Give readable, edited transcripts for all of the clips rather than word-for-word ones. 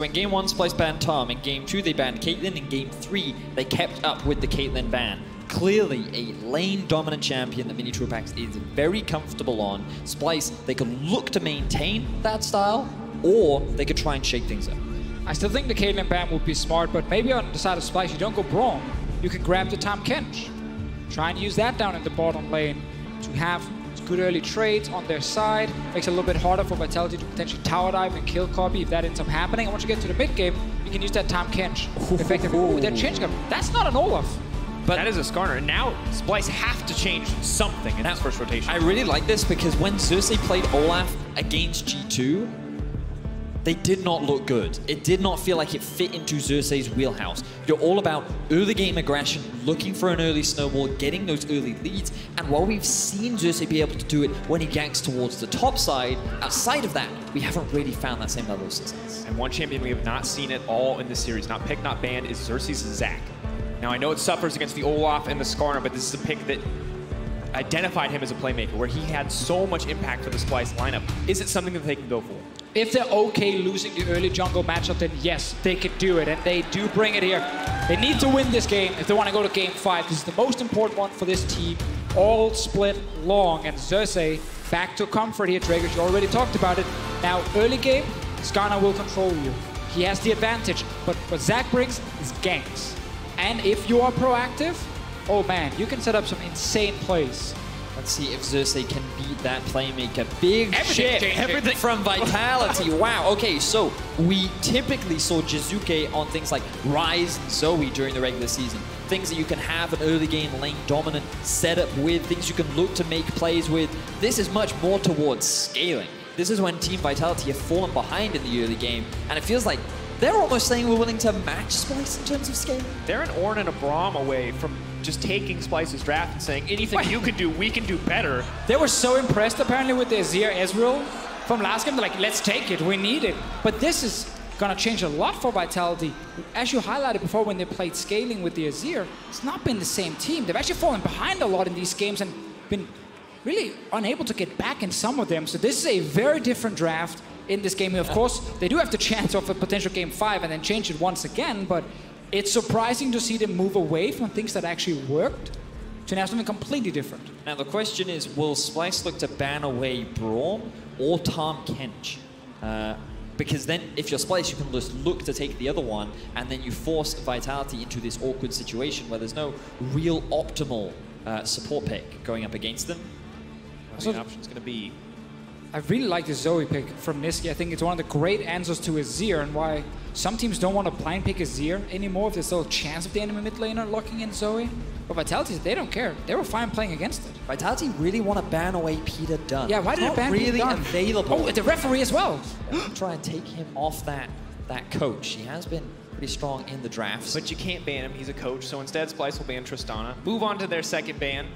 In Game 1, Splyce banned Tom. In Game 2, they banned Caitlyn. In Game 3, they kept up with the Caitlyn ban. Clearly a lane-dominant champion that Minitroupax is very comfortable on. Splyce, they could look to maintain that style, or they could try and shake things up. I still think the Caitlyn ban would be smart, but maybe on the side of Splyce, you don't go Braum. You can grab the Tahm Kench. Try and use that down in the bottom lane to have good early trades on their side. Makes it a little bit harder for Vitality to potentially tower dive and kill Kobbe if that ends up happening. And once you get to the mid game, you can use that Tahm Kench effectively. Ooh, that change gun. That's not an Olaf. But that is a Skarner. And now Splyce have to change something in that first rotation. I really like this because when Xerxe played Olaf against G2, they did not look good. It did not feel like it fit into Xerxe's wheelhouse. You're all about early game aggression, looking for an early snowball, getting those early leads. And while we've seen Xerxe be able to do it when he ganks towards the top side, outside of that, we haven't really found that same level of success. And one champion we have not seen at all in this series, not picked, not banned, is Xerxe's Zac. Now I know it suffers against the Olaf and the Skarner, but this is a pick that identified him as a playmaker, where he had so much impact for the Splyce lineup. Is it something that they can go for? If they're okay losing the early jungle matchup, then yes, they can do it, and they do bring it here. They need to win this game if they want to go to Game 5. This is the most important one for this team. All split long, and Xerxe back to comfort here, Drakos. You already talked about it. Now, early game, Skarner will control you. He has the advantage, but what Zac brings is ganks. And if you are proactive, oh man, you can set up some insane plays. Let's see if Xerxe can beat that playmaker. Big shift. Everything from Vitality. Wow, okay, so we typically saw Jiizuke on things like Ryze and Zoe during the regular season. Things that you can have an early game lane dominant setup with, things you can look to make plays with. This is much more towards scaling. This is when Team Vitality have fallen behind in the early game, and it feels like they're almost saying we're willing to match Splyce in terms of scaling. They're an Ornn and a Braum away from just taking Splyce's draft and saying, anything you can do, we can do better. They were so impressed apparently with the Azir Ezreal from last game. They're like, let's take it, we need it. But this is gonna change a lot for Vitality. As you highlighted before when they played scaling with the Azir, it's not been the same team. They've actually fallen behind a lot in these games and been really unable to get back in some of them. So this is a very different draft in this game. Of course, they do have the chance of a potential Game 5 and then change it once again, but it's surprising to see them move away from things that actually worked to now something completely different. Now the question is, will Splyce look to ban away Braum or Tahm Kench? Because then if you're Splyce, you can just look to take the other one, and then you force Vitality into this awkward situation where there's no real optimal support pick going up against them. So the option's going to be... I really like the Zoe pick from Nisqy. I think it's one of the great answers to Azir, and why some teams don't want to blind pick Azir anymore if there's still a chance of the enemy mid laner locking in Zoe. But Vitality, they don't care. They were fine playing against it. Vitality really want to ban away Peter Dunn. Yeah, why did they ban Peter Dunn? Available. Oh, the referee as well. Try and take him off that coach. He has been pretty strong in the drafts. But you can't ban him, he's a coach, so instead Splyce will ban Tristana. Move on to their second ban.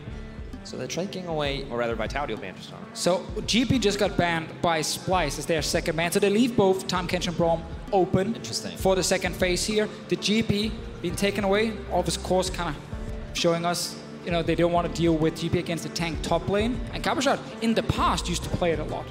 So they're taking away... Or rather, Vitality will ban Tristana. So GP just got banned by Splyce as their second ban. So they leave both Tahm Kench and Braum open for the second phase here. The GP being taken away, of course, kind of showing us, you know, they don't want to deal with GP against the tank top lane. And Cabochard, in the past, used to play it a lot.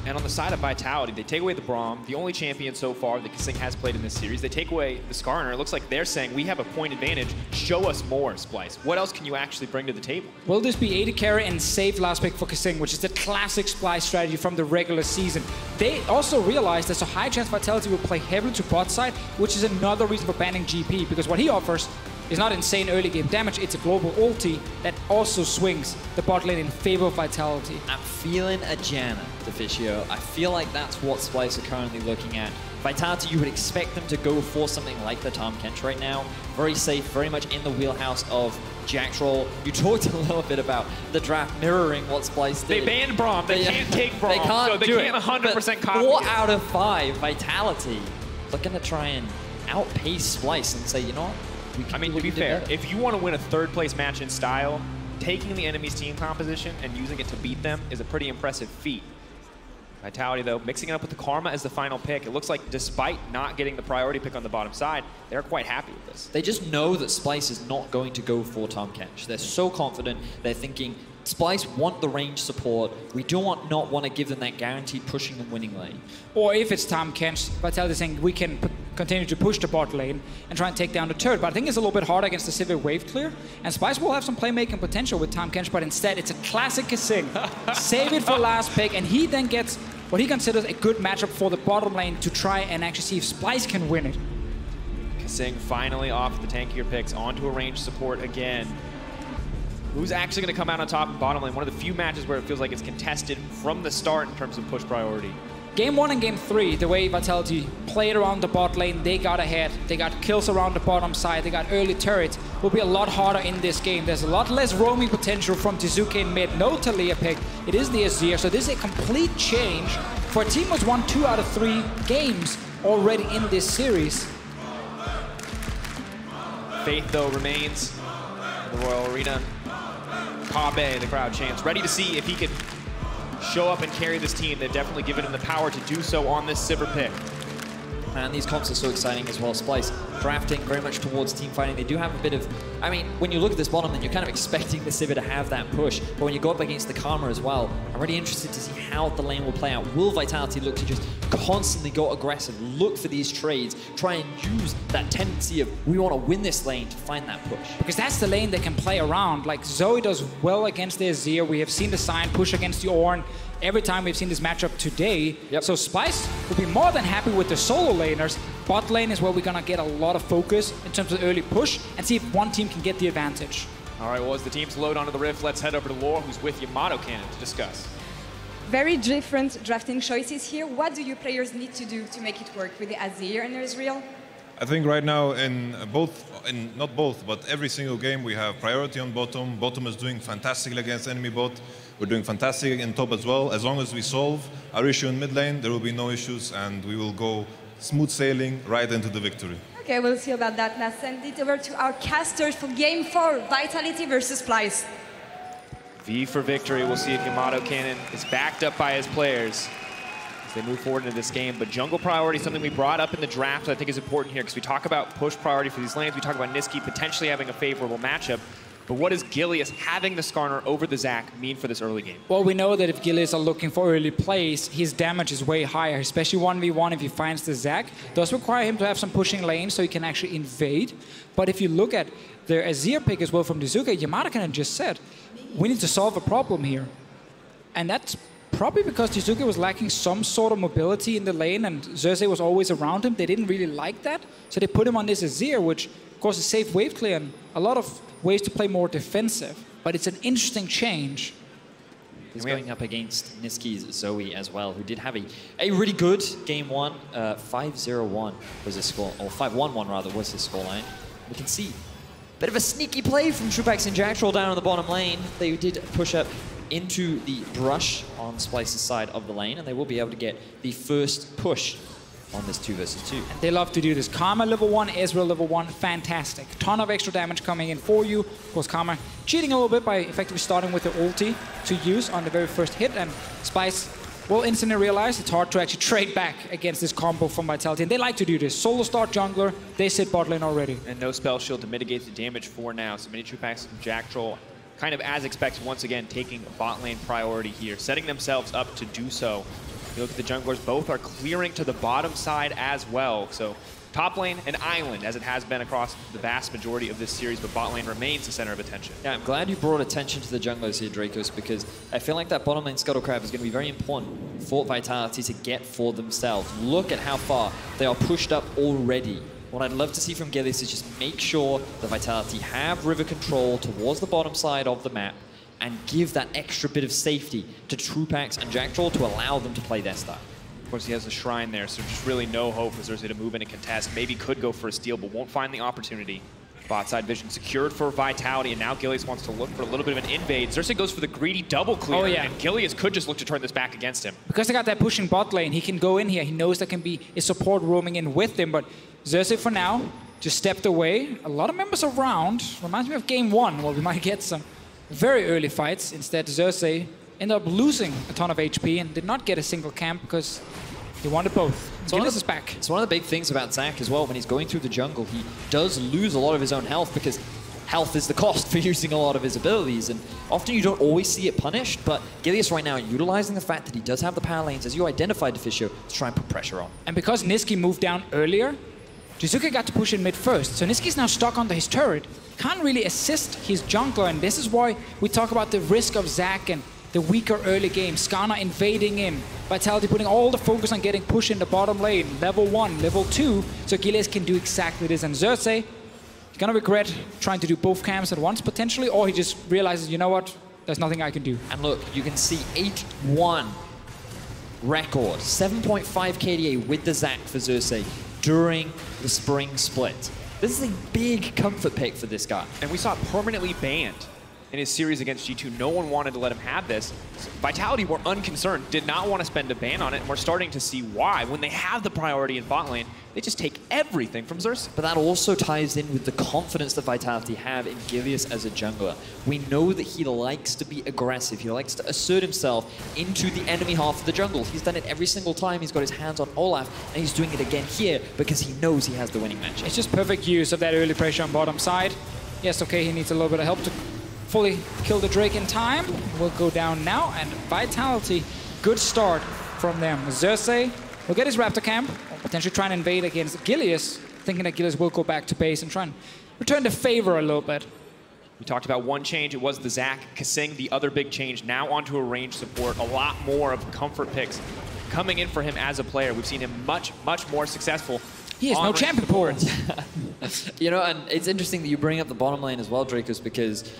And on the side of Vitality, they take away the Braum, the only champion so far that Kasing has played in this series. They take away the Skarner. It looks like they're saying, we have a point advantage. Show us more, Splyce. What else can you actually bring to the table? Will this be AD carry and save last pick for Kasing, which is the classic Splyce strategy from the regular season? They also realized there's a high chance Vitality will play heavily to bot side, which is another reason for banning GP, because what he offers is not insane early game damage, it's a global ulti that also swings the bot lane in favor of Vitality. I'm feeling a Janna, Deficio. I feel like that's what Splyce are currently looking at. Vitality, you would expect them to go for something like the Tahm Kench right now. Very safe, very much in the wheelhouse of Jacktroll. You talked a little bit about the draft mirroring what Splyce did. They banned Braum, they can't take Braum, they can't so they can't 100% copy 4 out of 5, Vitality looking to try and outpace Splyce and say, you know what? I mean, to be fair, if you want to win a third-place match in style, taking the enemy's team composition and using it to beat them is a pretty impressive feat. Vitality, though, mixing it up with the Karma as the final pick. It looks like despite not getting the priority pick on the bottom side, they're quite happy with this. They just know that Splyce is not going to go for Tahm Kench. They're so confident. They're thinking, Splyce want the range support. We do not want to give them that guaranteed pushing and winning lane. Or if it's Tahm Kench, Vitality saying we can continue to push the bot lane and try and take down the turret. But I think it's a little bit harder against the Sivir wave clear. And Splyce will have some playmaking potential with Tahm Kench, but instead it's a classic Kasing. Save it for last pick, and he then gets what he considers a good matchup for the bottom lane to try and actually see if Splyce can win it. Kasing finally off the tankier picks onto a range support again. Who's actually going to come out on top and bottom lane? One of the few matches where it feels like it's contested from the start in terms of push priority. Game 1 and Game 3, the way Vitality played around the bot lane, they got ahead. They got kills around the bottom side. They got early turrets. Will be a lot harder in this game. There's a lot less roaming potential from Jiizuke in mid. No Taliyah pick. It is the Azir, so this is a complete change for a team who's won 2 out of 3 games already in this series. Faith, though, remains in the Royal Arena. Kobbe, the crowd chants, ready to see if he could show up and carry this team. They've definitely given him the power to do so on this Sivir pick. Man, these comps are so exciting as well. Splyce drafting very much towards team fighting. They do have a bit of, I mean, when you look at this bottom, then you're kind of expecting the Sivir to have that push. But when you go up against the Karma as well, I'm really interested to see how the lane will play out. Will Vitality look to just constantly go aggressive, look for these trades, try and use that tendency of we want to win this lane to find that push? Because that's the lane they can play around. Like Zoe does well against the Azir. We have seen the Sion push against the Ornn every time we've seen this matchup today. Yep. So Splyce will be more than happy with the solo laners. Bot lane is where we're gonna get a lot of focus in terms of early push and see if one team can get the advantage. All right, well, as the teams load onto the Rift, let's head over to Laura, who's with Yamato Cannon to discuss. Very different drafting choices here. What do you players need to do to make it work with the Azir and Ezreal? I think right now in not both, but every single game we have priority on bottom. Bottom is doing fantastically against enemy bot. We're doing fantastic in top as well. As long as we solve our issue in mid lane, there will be no issues and we will go smooth sailing right into the victory. Okay, we'll see about that. Now send it over to our casters for Game 4, Vitality versus Splyce. V for victory. We'll see if Yamato Cannon is backed up by his players as they move forward into this game. But jungle priority is something we brought up in the draft I think is important here because we talk about push priority for these lanes. We talk about Nisqy potentially having a favorable matchup. But what does Gilius having the Skarner over the Xerxe mean for this early game? Well, we know that if Gilius are looking for early plays, his damage is way higher, especially 1v1 if he finds the Xerxe. It does require him to have some pushing lanes so he can actually invade. But if you look at the Azir pick as well from Jiizuke, Yamato Cannon just said, we need to solve a problem here. And that's probably because Jiizuke was lacking some sort of mobility in the lane and Xerxe was always around him. They didn't really like that. So they put him on this Azir, which of course is safe wave clear and a lot of ways to play more defensive. But it's an interesting change. He's going up against Nisqy's Zoe as well, who did have a really good game 1. 5-0-1 was his score, or 5-1-1 rather was his scoreline. We can see a bit of a sneaky play from Minitroupax and Jacktroll down on the bottom lane. They did push up into the brush on Splyce's side of the lane, and they will be able to get the first push on this 2 versus 2. They love to do this. Karma level 1, Ezreal level 1, fantastic. Ton of extra damage coming in for you. Of course, Karma cheating a little bit by effectively starting with the ulti to use on the very first hit, and Splyce will instantly realize it's hard to actually trade back against this combo from Vitality, and they like to do this. Solo start jungler, they sit bot lane already. And no spell shield to mitigate the damage for now, so Minitroupax and Jacktroll kind of as expected, once again, taking bot lane priority here, setting themselves up to do so. You look at the junglers, both are clearing to the bottom side as well. So top lane and island, as it has been across the vast majority of this series, but bot lane remains the center of attention. Yeah, I'm glad you brought attention to the junglers here, Drakos, because I feel like that bottom lane Scuttle Crab is going to be very important for Vitality to get for themselves. Look at how far they are pushed up already. What I'd love to see from Gilius is just make sure that Vitality have river control towards the bottom side of the map and give that extra bit of safety to Minitroupax and Jacktroll to allow them to play their style. Of course, he has a shrine there, so just really no hope for Xerxe to move in and contest. Maybe could go for a steal, but won't find the opportunity. Bot side vision secured for Vitality, and now Gilius wants to look for a little bit of an invade. Xerxe goes for the greedy double clear, oh, yeah. And Gilius could just look to turn this back against him. Because they got that pushing bot lane, he can go in here. He knows there can be a support roaming in with him, but Xerxe for now just stepped away. A lot of members around. Reminds me of game 1, where we might get some very early fights. Instead, Xerxe ended up losing a ton of HP and did not get a single camp because he wanted both. Gilius is back. It's one of the big things about Xerxe as well. When he's going through the jungle, he does lose a lot of his own health because health is the cost for using a lot of his abilities, and often you don't always see it punished, but Gilius right now utilizing the fact that he does have the power lanes, as you identified, Deficio, to try and put pressure on. And because Nisqy moved down earlier, Jiizuke got to push in mid first, so Nisqy's now stuck under his turret. Can't really assist his jungler, and this is why we talk about the risk of Xerxe and the weaker early game. Skarner invading in, Vitality putting all the focus on getting push in the bottom lane, level 1, level 2, so Gilius can do exactly this. And Xerxe, he's gonna regret trying to do both camps at once potentially, or he just realizes, you know what, there's nothing I can do. And look, you can see 8-1 record, 7.5 KDA with the Xerxe for Xerxe during the spring split. This is a big comfort pick for this guy. And we saw it permanently banned in his series against G2. No one wanted to let him have this. Vitality were unconcerned, did not want to spend a ban on it, and we're starting to see why. When they have the priority in bot lane, they just take everything from Xerxe. But that also ties in with the confidence that Vitality have in Gilius as a jungler. We know that he likes to be aggressive. He likes to assert himself into the enemy half of the jungle. He's done it every single time he's got his hands on Olaf, and he's doing it again here because he knows he has the winning match. It's just perfect use of that early pressure on bottom side. Yes, okay, he needs a little bit of help to fully kill the Drake in time. Will go down now, and Vitality, good start from them. Xerxe will get his Raptor camp, potentially try and invade against Gilius, thinking that Gilius will go back to base and try and return the favor a little bit. We talked about one change, it was the Xerxe. Kasing, the other big change, now onto a range support. A lot more of comfort picks coming in for him as a player. We've seen him much more successful. He has no champion boards. You know, and it's interesting that you bring up the bottom lane as well, Drakos, because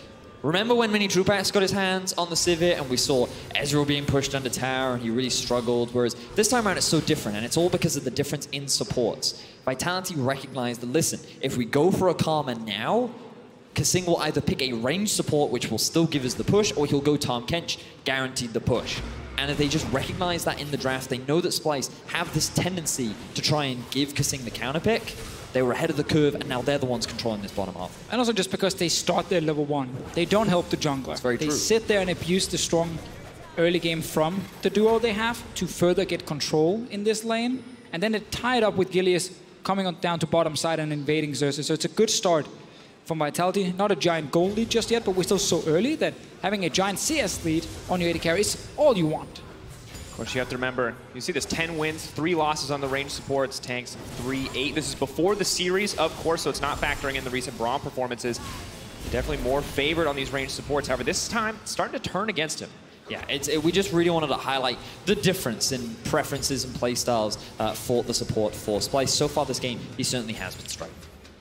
remember when Minitroupax got his hands on the Sivir and we saw Ezreal being pushed under tower and he really struggled, whereas this time around it's so different, and it's all because of the difference in supports. Vitality recognized that, listen, if we go for a Karma now, Kasing will either pick a ranged support, which will still give us the push, or he'll go Tahm Kench, guaranteed the push. And if they just recognize that in the draft, they know that Splyce have this tendency to try and give Kasing the counter pick. They were ahead of the curve, and now they're the ones controlling this bottom half. And also just because they start their level 1, they don't help the jungler. That's very true. They sit there and abuse the strong early game from the duo they have to further get control in this lane. And then they tie it up with Gilius coming on down to bottom side and invading Xerxe. So it's a good start from Vitality. Not a giant gold lead just yet, but we're still so early that having a giant CS lead on your AD carry is all you want. Of course, you have to remember, you see this 10 wins, 3 losses on the range supports, tanks 3-8. This is before the series, of course, so it's not factoring in the recent Braum performances. Definitely more favored on these range supports. However, this time, it's starting to turn against him. Yeah, we just really wanted to highlight the difference in preferences and playstyles for the support for Splyce. So far this game, he certainly has been striking.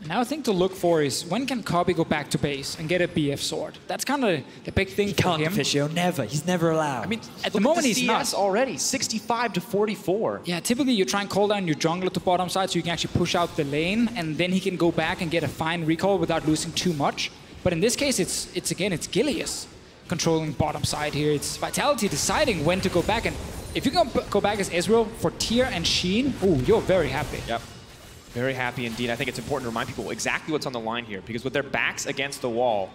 Now a thing to look for is, when can Kobbe go back to base and get a BF sword? That's kind of the big thing for him. Deficio, never. He's never allowed. I mean, at the moment he's not. Already, 65 to 44. Yeah, typically you try and call down your jungler to bottom side so you can actually push out the lane, and then he can go back and get a fine recall without losing too much. But in this case, it's Gilius controlling bottom side here. It's Vitality deciding when to go back, and if you can go back as Ezreal for Tyr and Sheen, ooh, you're very happy. Yep. Very happy indeed. I think it's important to remind people exactly what's on the line here, because with their backs against the wall,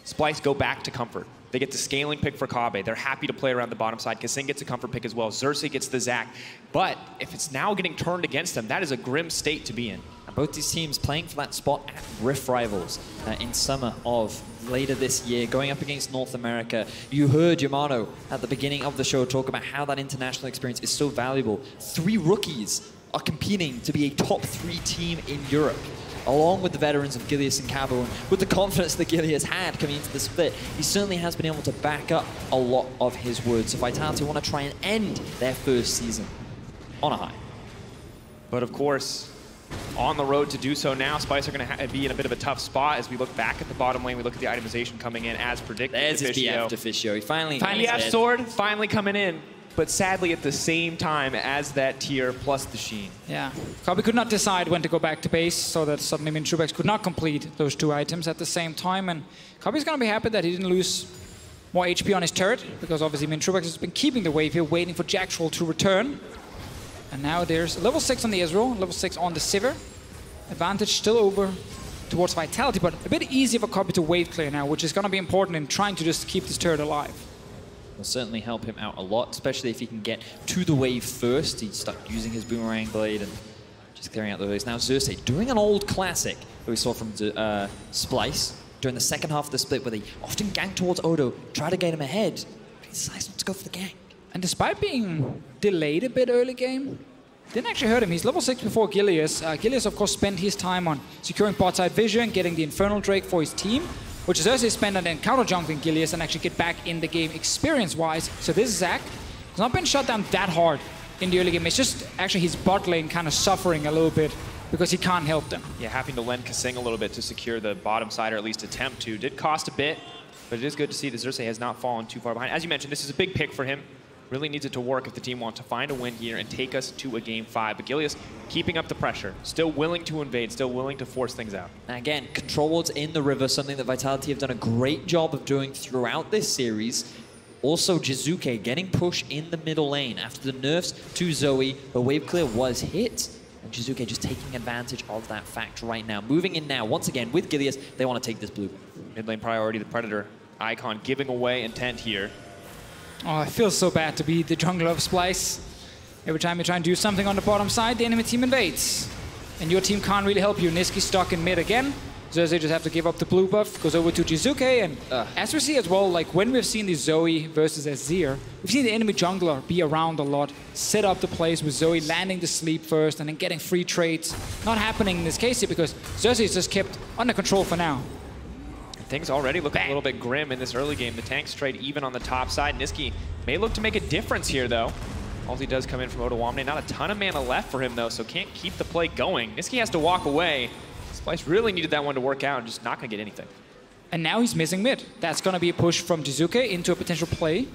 Splyce go back to comfort. They get the scaling pick for Kobbe. They're happy to play around the bottom side. Kasing gets a comfort pick as well. Xerxe gets the Xerxe. But if it's now getting turned against them, that is a grim state to be in. And both these teams playing for that spot at Rift Rivals in summer of later this year, going up against North America. You heard Yamano at the beginning of the show talk about how that international experience is so valuable. 3 rookies are competing to be a top 3 team in Europe, along with the veterans of Gilius and Cabo. And with the confidence that Gilius had coming into the split, he certainly has been able to back up a lot of his words. So Vitality want to try and end their first season on a high. But of course, on the road to do so now, Splyce are going to be in a bit of a tough spot as we look back at the bottom lane. We look at the itemization coming in as predicted. There's his BF Deficio. He finally BF sword finally coming in. But sadly at the same time as that Tyr plus the Sheen. Yeah, Kobbe could not decide when to go back to base, so that suddenly Minitroupax could not complete those 2 items at the same time. And Kobbe's gonna be happy that he didn't lose more HP on his turret, because obviously Minitroupax has been keeping the wave here, waiting for Jacktroll to return. And now there's level 6 on the Ezreal, level 6 on the Sivir. Advantage still over towards Vitality, but a bit easier for Kobbe to wave clear now, which is gonna be important in trying to just keep this turret alive. Will certainly help him out a lot, especially if he can get to the wave first. He's stuck using his boomerang blade and just clearing out the waves. Now Xerxe doing an old classic that we saw from Splyce, during the second half of the split where they often gank towards Odo, try to get him ahead, but he decides not to go for the gank. And despite being delayed a bit early game, didn't actually hurt him. He's level 6 before Gilius. Gilius, of course, spent his time on securing bot side vision, getting the Infernal Drake for his team, which Xerxe spent on then counter-junkling Gilius and actually get back in the game experience-wise. So this Zac has not been shut down that hard in the early game. It's just actually his bot lane kind of suffering a little bit because he can't help them. Yeah, having to lend Kasing a little bit to secure the bottom side, or at least attempt to. Did cost a bit, but it is good to see that Xerxe has not fallen too far behind. As you mentioned, this is a big pick for him. Really needs it to work if the team wants to find a win here and take us to a game 5. But Gilius keeping up the pressure, still willing to invade, still willing to force things out. And again, control wards in the river, something that Vitality have done a great job of doing throughout this series. Also, Jiizuke getting pushed in the middle lane. After the nerfs to Zoe, the wave clear was hit. And Jiizuke just taking advantage of that fact right now. Moving in now, once again, with Gilius, they want to take this blue. Mid lane priority, the Predator icon giving away intent here. Oh, it feels so bad to be the jungler of Splyce. Every time you try and do something on the bottom side, the enemy team invades. And your team can't really help you. Nisqy stuck in mid again. Xerxe just have to give up the blue buff, goes over to Jiizuke, and as we see as well, like when we've seen the Zoe versus Azir, we've seen the enemy jungler be around a lot, set up the plays with Zoe landing the sleep first and then getting free trades. Not happening in this case here because Xerxe is just kept under control for now. Things already looking a little bit grim in this early game. The tanks trade even on the top side. Nisqy may look to make a difference here, though. Ulti does come in from Odoamne. Not a ton of mana left for him, though, so can't keep the play going. Nisqy has to walk away. Splyce really needed that one to work out and just not going to get anything. And now he's missing mid. That's going to be a push from Jiizuke into a potential play.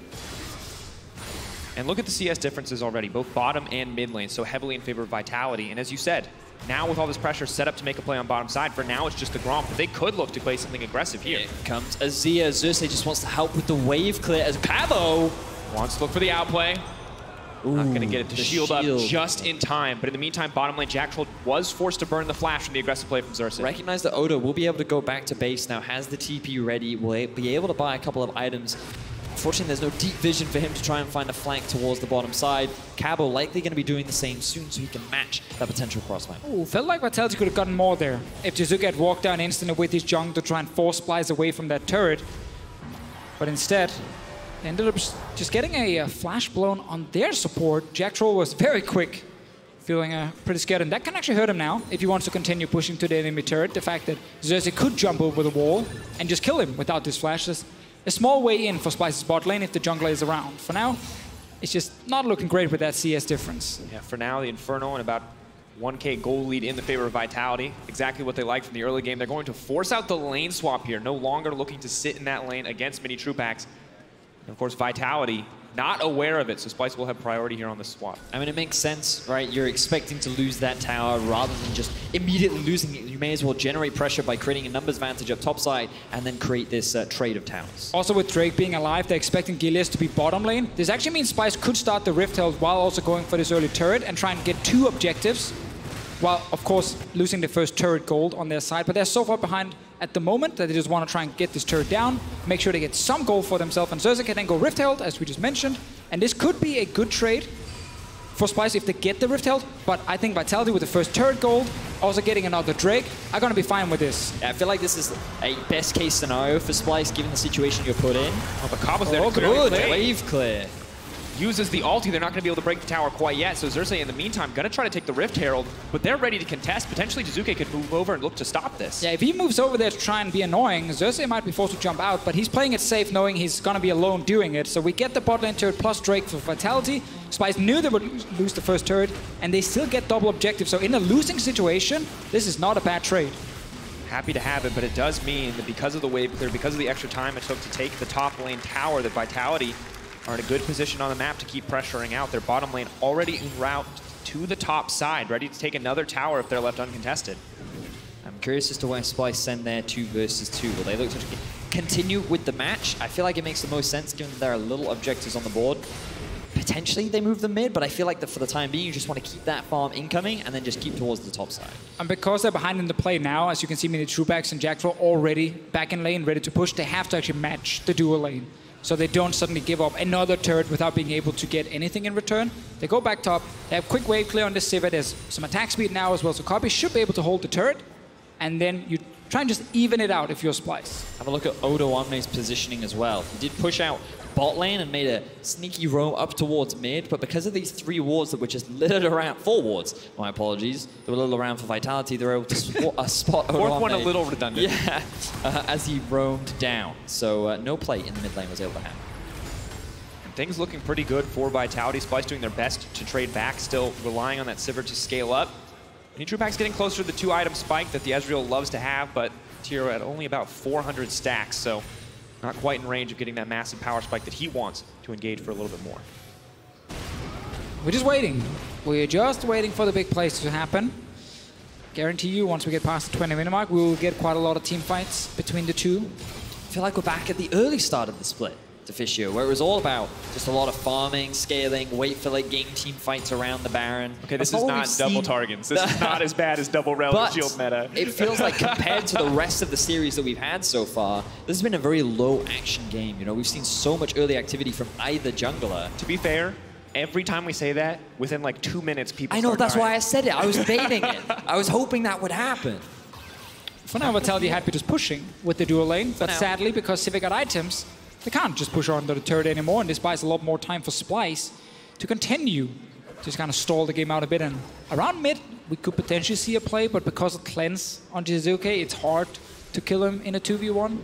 And look at the CS differences already, both bottom and mid lane, so heavily in favor of Vitality. And as you said, now with all this pressure set up to make a play on bottom side, for now it's just the Gromp, but they could look to play something aggressive here. Here comes Azir. Xerxe just wants to help with the wave clear as Cabo wants to look for the outplay. Not going to get it to shield up just in time. But in the meantime, bottom lane, Jacktroll was forced to burn the flash from the aggressive play from Xerxe. Recognize that Odo will be able to go back to base now, has the TP ready, will be able to buy a couple of items. Unfortunately, there's no deep vision for him to try and find a flank towards the bottom side. Cabo likely going to be doing the same soon so he can match that potential crossfire. Ooh, felt like Vitality could have gotten more there if Jiizuke had walked down instantly with his junk to try and force Splyce away from that turret. But instead, they ended up just getting a flash blown on their support. Jacktroll was very quick, feeling pretty scared. And that can actually hurt him now if he wants to continue pushing to the enemy turret. The fact that Xerxe could jump over the wall and just kill him without this flash. A small way in for Splyce's bot lane if the jungler is around. For now, it's just not looking great with that CS difference. Yeah, for now, the Inferno and about 1k gold lead in the favor of Vitality. Exactly what they like from the early game. They're going to force out the lane swap here. No longer looking to sit in that lane against Minitroupax. And of course, Vitality not aware of it, so Splyce will have priority here on this swap. I mean, it makes sense, right? You're expecting to lose that tower rather than just immediately losing it. You may as well generate pressure by creating a numbers advantage up top side and then create this trade of towers. Also, with Drake being alive, they're expecting Gilius to be bottom lane. This actually means Splyce could start the Rift Herald while also going for this early turret and try and get 2 objectives, while, of course, losing the first turret gold on their side. But they're so far behind at the moment that they just want to try and get this turret down, make sure they get some gold for themselves, and Xerxe can then go Rift Herald, as we just mentioned. And this could be a good trade for Splyce if they get the Rift Herald, but I think Vitality with the first turret gold, also getting another Drake, are going to be fine with this. Yeah, I feel like this is a best case scenario for Splyce given the situation you're put in. Oh, but Kobbe's there. Good wave clear. Uses the ulti. They're not going to be able to break the tower quite yet, so Xerxe in the meantime going to try to take the Rift Herald, but they're ready to contest. Potentially Jiizuke could move over and look to stop this. Yeah, if he moves over there to try and be annoying, Xerxe might be forced to jump out, but he's playing it safe knowing he's going to be alone doing it. So we get the bot lane turret plus Drake for Vitality. Splyce knew they would lose the first turret, and they still get double objective. So in a losing situation, this is not a bad trade. Happy to have it, but it does mean that because of the wave clear, because of the extra time it took to take the top lane tower, that Vitality are in a good position on the map to keep pressuring out. Their bottom lane already en route to the top side, ready to take another tower if they're left uncontested. I'm curious as to why Splyce send their 2 versus 2. Will they look to continue with the match? I feel like it makes the most sense given that there are little objectives on the board. Potentially they move the mid, but I feel like that for the time being, you just want to keep that farm incoming and then just keep towards the top side. And because they're behind in the play now, as you can see, Minitroupax and Jacktroll already back in lane, ready to push, they have to actually match the dual lane, so they don't suddenly give up another turret without being able to get anything in return. They go back top, they have quick wave clear on this Sivir, there's some attack speed now as well, so Kobbe should be able to hold the turret, and then you try and just even it out if you're Splyce. Have a look at Odoamne's positioning as well. He did push out bot lane and made a sneaky roam up towards mid, but because of these 3 wards that were just littered around, 4 wards, my apologies, they were littered around for Vitality, they were able to spot Odoamne. Fourth one a little redundant. Yeah, as he roamed down. So no play in the mid lane was able to happen. And things looking pretty good for Vitality. Splyce doing their best to trade back, still relying on that Sivir to scale up. Minitroupax getting closer to the 2-item spike that the Ezreal loves to have, but Tier at only about 400 stacks, so not quite in range of getting that massive power spike that he wants to engage for a little bit more. We're just waiting. We're just waiting for the big plays to happen. Guarantee you, once we get past the 20-minute mark, we will get quite a lot of team fights between the two. I feel like we're back at the early start of the split, Deficio, where it was all about just a lot of farming, scaling, wait for late game team fights around the Baron. Okay, this is not double targets. This is not as bad as double Relic Shield meta. It feels like compared to the rest of the series that we've had so far, this has been a very low action game. You know, we've seen so much early activity from either jungler. To be fair, every time we say that, within like 2 minutes, people I know, start that's dying. why I said it. I was baiting it. I was hoping that would happen. For now, Vitality happy just pushing with the dual lane, but sadly, because Sivir got items, they can't just push onto the turret anymore, and this buys a lot more time for Splyce to continue to just kind of stall the game out a bit. And around mid, we could potentially see a play, but because of cleanse on Jiizuke, it's hard to kill him in a 2v1.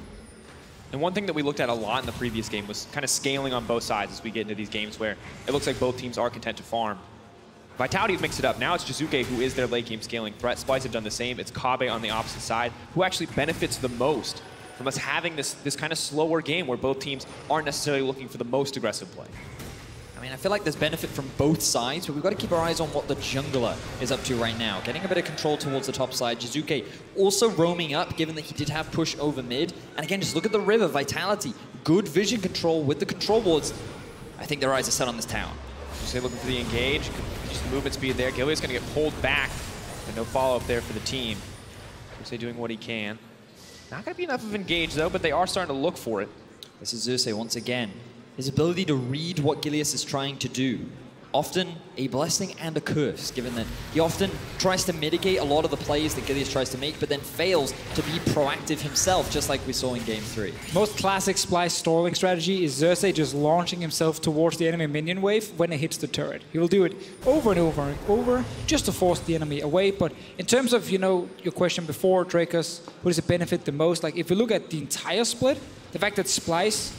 And one thing that we looked at a lot in the previous game was kind of scaling on both sides as we get into these games where it looks like both teams are content to farm. Vitality have mixed it up. Now it's Jiizuke who is their late game scaling threat. Splyce have done the same. It's Kobbe on the opposite side who actually benefits the most from us having this kind of slower game where both teams aren't necessarily looking for the most aggressive play. I mean, I feel like there's benefit from both sides, but we've got to keep our eyes on what the jungler is up to right now. Getting a bit of control towards the top side. Jiizuke also roaming up, given that he did have push over mid. And again, just look at the river. Vitality, good vision control with the control wards. I think their eyes are set on this tower. Jiizuke looking for the engage. Just the movement speed there. Gilius going to get pulled back. And no follow-up there for the team. Jiizuke doing what he can. Not going to be enough of engage, though, but they are starting to look for it. This is Xerxe once again. His ability to read what Gilius is trying to do. Often a blessing and a curse, given that he often tries to mitigate a lot of the plays that Gilius tries to make, but then fails to be proactive himself, just like we saw in Game 3. Most classic Splyce stalling strategy is Xerxe just launching himself towards the enemy minion wave when it hits the turret. He will do it over and over and over just to force the enemy away. But in terms of, you know, your question before, Drakos, what does it benefit the most? Like, if you look at the entire split, the fact that Splyce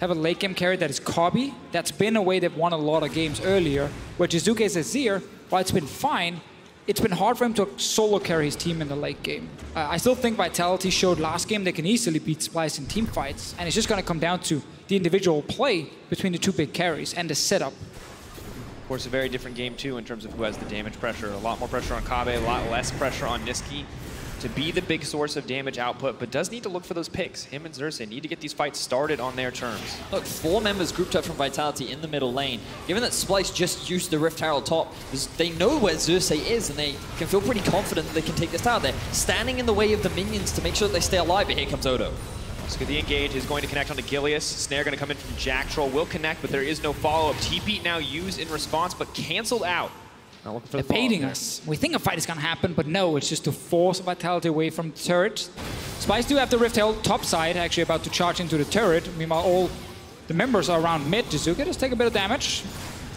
have a late game carry that is Kobbe, that's been a way they've won a lot of games earlier, where Jiizuke's Azir, while it's been fine, it's been hard for him to solo carry his team in the late game. I still think Vitality showed last game they can easily beat Splyce in team fights, and it's just going to come down to the individual play between the two big carries and the setup. Of course, a very different game, too, in terms of who has the damage pressure. A lot more pressure on Kobbe, a lot less pressure on Nisqy to be the big source of damage output, but does need to look for those picks. Him and Xerxe need to get these fights started on their terms. Look, 4 members grouped up from Vitality in the middle lane. Given that Splyce just used the Rift Herald top, they know where Xerxe is, and they can feel pretty confident that they can take this tower. They're standing in the way of the minions to make sure that they stay alive, but here comes Odo. Let's get the engage. Is going to connect onto Gilius. Snare going to come in from Jacktroll. Will connect, but there is no follow-up. TP now used in response, but canceled out. Not looking for the They're baiting us. We think a fight is going to happen, but no, it's just to force Vitality away from the turret. Splyce do have the Rift Herald top side, actually about to charge into the turret. Meanwhile, all the members are around mid. Jiizuke does take a bit of damage.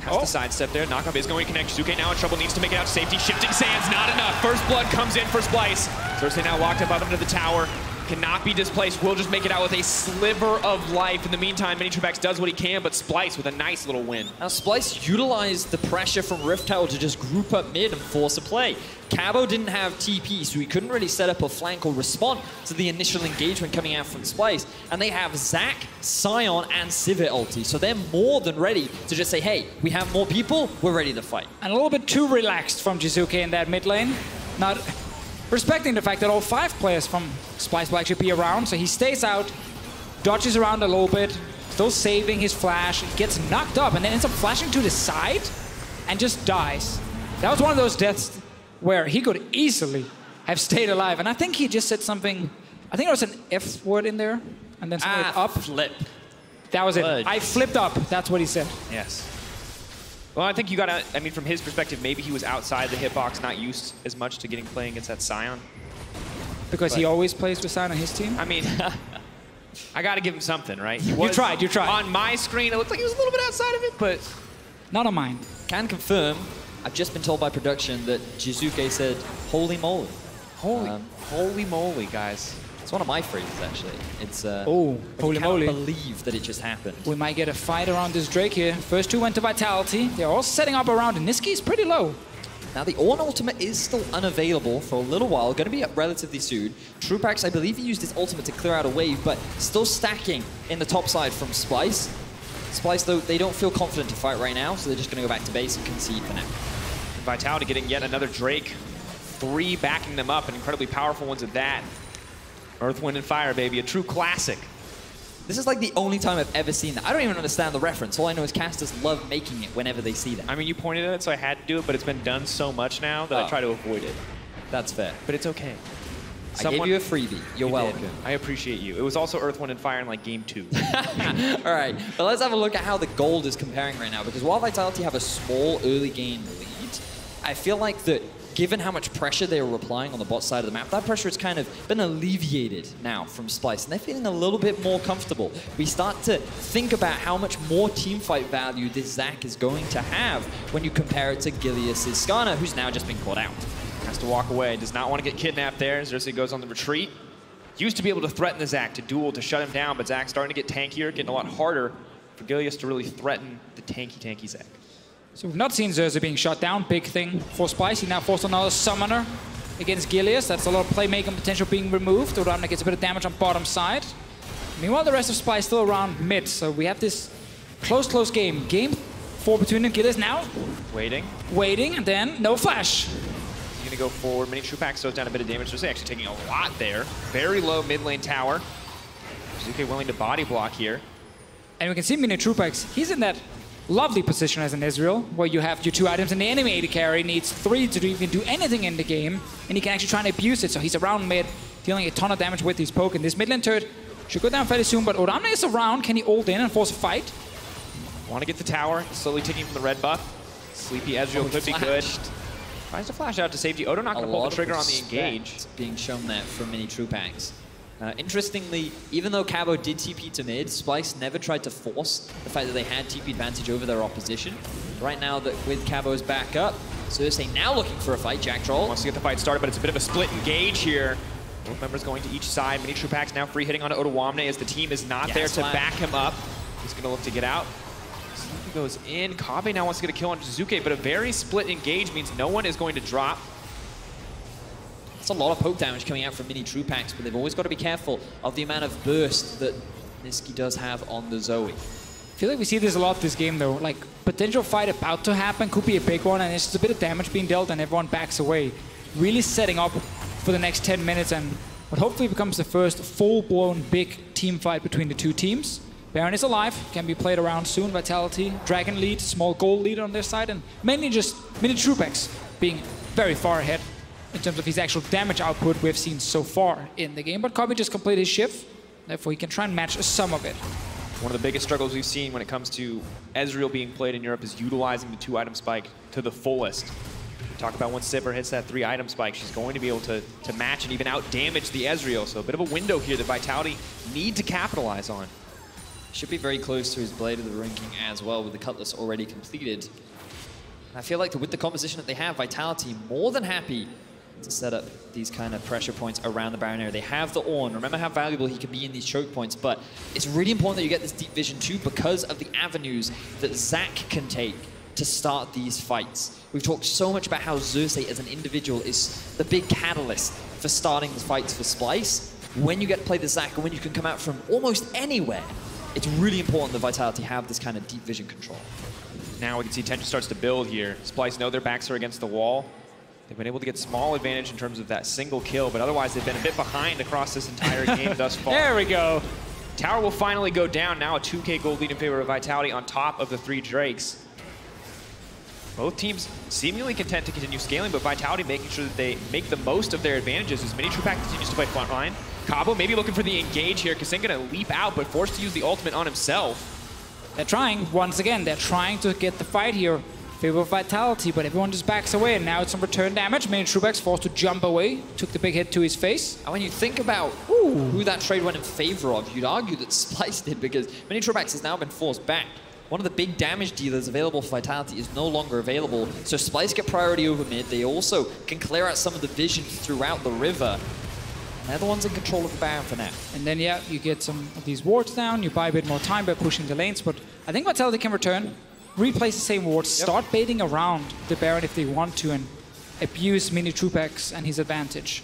Has to sidestep there. Knockup is going to connect. Jiizuke now in trouble. Needs to make it out to safety. Shifting sands, not enough. First blood comes in for Splyce. Xerxe now locked up under the tower. Cannot be displaced. Will just make it out with a sliver of life. In the meantime, Minitroupax does what he can, but Splyce with a nice little win. Now, Splyce utilized the pressure from Rift Herald to just group up mid and force a play. Cabo didn't have TP, so he couldn't really set up a flank or respond to the initial engagement coming out from Splyce. And they have Zac, Sion, and Sivir ulti, so they're more than ready to just say, hey, we have more people, we're ready to fight. And a little bit too relaxed from Jiizuke in that mid lane. Not respecting the fact that all 5 players from Splyce will actually be around, so he stays out, dodges around a little bit, still saving his flash, gets knocked up, and then ends up flashing to the side and just dies. That was one of those deaths where he could easily have stayed alive, and I think he just said something, I think there was an F word in there, and then something up. Flip. That was Fudge. it. I flipped up, that's what he said. Yes. Well, I think you got to, I mean, from his perspective, maybe he was outside the hitbox, not used as much to playing against that Sion. Because he always plays with Sion on his team? I mean, I got to give him something, right? You tried. On my screen, it looked like he was a little bit outside of it, but... Not on mine. Can confirm, I've just been told by production that Jiizuke said, holy moly. Holy moly, guys. It's one of my phrases, actually. It's, holy moly. I can't believe that it just happened. We might get a fight around this Drake here. First two went to Vitality. They're all setting up around, and Nisqy is pretty low. Now, the Ornn ultimate is still unavailable for a little while, going to be up relatively soon. Troupax, I believe he used his ultimate to clear out a wave, but still stacking in the top side from Splyce. Splyce, though, they don't feel confident to fight right now, so they're just going to go back to base and concede for now. Vitality getting yet another Drake. 3 backing them up, and incredibly powerful ones at that. Earth, Wind, and Fire, baby. A true classic. This is like the only time I've ever seen that. I don't even understand the reference. All I know is casters love making it whenever they see that. I mean, you pointed at it, so I had to do it, but it's been done so much now that I try to avoid it. That's fair. But it's okay. I gave you a freebie. You're welcome. I appreciate you. It was also Earth, Wind, and Fire in like game 2. All right, but let's have a look at how the gold is comparing right now, because while Vitality have a small early game lead, I feel like that given how much pressure they were applying on the bot side of the map, that pressure has kind of been alleviated now from Splyce, and they're feeling a little bit more comfortable. We start to think about how much more teamfight value this Xerxe is going to have when you compare it to Gilius' Skarner, who's now just been caught out. Has to walk away, does not want to get kidnapped there. Xerxe goes on the retreat. Used to be able to threaten the Xerxe, to duel, to shut him down, but Xerxe starting to get tankier, getting a lot harder for Gilius to really threaten the tanky Xerxe. So we've not seen Xerxe being shot down. Big thing for Splyce. He now forced another summoner against Gilius. That's a lot of playmaking potential being removed. Odoamne gets a bit of damage on bottom side. Meanwhile, the rest of Splyce still around mid. So we have this close game. Game 4 between them. Gilius now waiting, and then no flash. He's gonna go forward. Minitroupax throws down a bit of damage. Xerxe actually taking a lot there. Very low mid lane tower. Jiizuke willing to body block here. And we can see Minitroupax. He's in that lovely position as an Ezreal, where you have your 2 items and the enemy AD carry needs 3 to even do anything in the game, and he can actually try and abuse it. So he's around mid, dealing a ton of damage with his poke, and this mid lane turret should go down fairly soon, but Odoamne is around. Can he ult in and force a fight? Want to get the tower, slowly ticking from the red buff. Sleepy Ezreal could be good. Tries to flash out to safety. Odo not going to pull the trigger on the engage. Being shown there from Minitroupax. Interestingly, even though Cabo did TP to mid, Splyce never tried to force the fact that they had TP advantage over their opposition. Right now, that with Cabo's back up, Xerxe now looking for a fight. Jacktroll wants to get the fight started, but it's a bit of a split engage here. Both members going to each side. Minitroupax now free hitting onto Odoamne as the team is not there to back him up. He's going to look to get out. Sleepy goes in. Kobbe now wants to get a kill on Jiizuke, but a very split engage means no one is going to drop. It's a lot of poke damage coming out from Minitroupax, but they've always got to be careful of the amount of burst that Nisqy does have on the Zoe. I feel like we see this a lot this game, though. Like, potential fight about to happen, could be a big one, and it's just a bit of damage being dealt, and everyone backs away. Really setting up for the next 10 minutes, and what hopefully becomes the first full-blown big team fight between the 2 teams. Baron is alive, can be played around soon. Vitality, Dragon lead, small gold lead on their side, and mainly just Minitroupax being very far ahead in terms of his actual damage output we've seen so far in the game. But Kobbe just completed his shift, therefore he can try and match some of it. One of the biggest struggles we've seen when it comes to Ezreal being played in Europe is utilizing the 2-item spike to the fullest. We talk about once Sivir hits that 3-item spike, she's going to be able to match and even out-damage the Ezreal. So a bit of a window here that Vitality need to capitalize on. Should be very close to his Blade of the Ranking as well, with the Cutlass already completed. I feel like with the composition that they have, Vitality more than happy to set up these kind of pressure points around the Baron area. They have the Ornn. Remember how valuable he can be in these choke points, but it's really important that you get this deep vision too because of the avenues that Xerxe can take to start these fights. We've talked so much about how Xerxe as an individual is the big catalyst for starting the fights for Splyce. When you get to play the Xerxe and when you can come out from almost anywhere, it's really important that Vitality have this kind of deep vision control. Now we can see tension starts to build here. Splyce know their backs are against the wall. They've been able to get small advantage in terms of that single kill, but otherwise they've been a bit behind across this entire game thus far. There we go. Tower will finally go down. Now a 2K gold lead in favor of Vitality on top of the 3 Drakes. Both teams seemingly content to continue scaling, but Vitality making sure that they make the most of their advantages as Minitroupax continues to play front line. Kobbe maybe looking for the engage here. Kasing gonna leap out, but forced to use the ultimate on himself. They're trying, once again, they're trying to get the fight here. favor of Vitality, but everyone just backs away, and now it's some return damage. Minitroupax forced to jump away, took the big hit to his face. And when you think about who that trade went in favor of, you'd argue that Splyce did, because Minitroupax has now been forced back. One of the big damage dealers available for Vitality is no longer available, so Splyce get priority over mid. They also can clear out some of the vision throughout the river. And they're the ones in control of the Baron for now. And then, yeah, you get some of these wards down, you buy a bit more time by pushing the lanes, but I think Vitality can return, replace the same wards, start baiting around the Baron if they want to, and abuse Minitroupax and his advantage.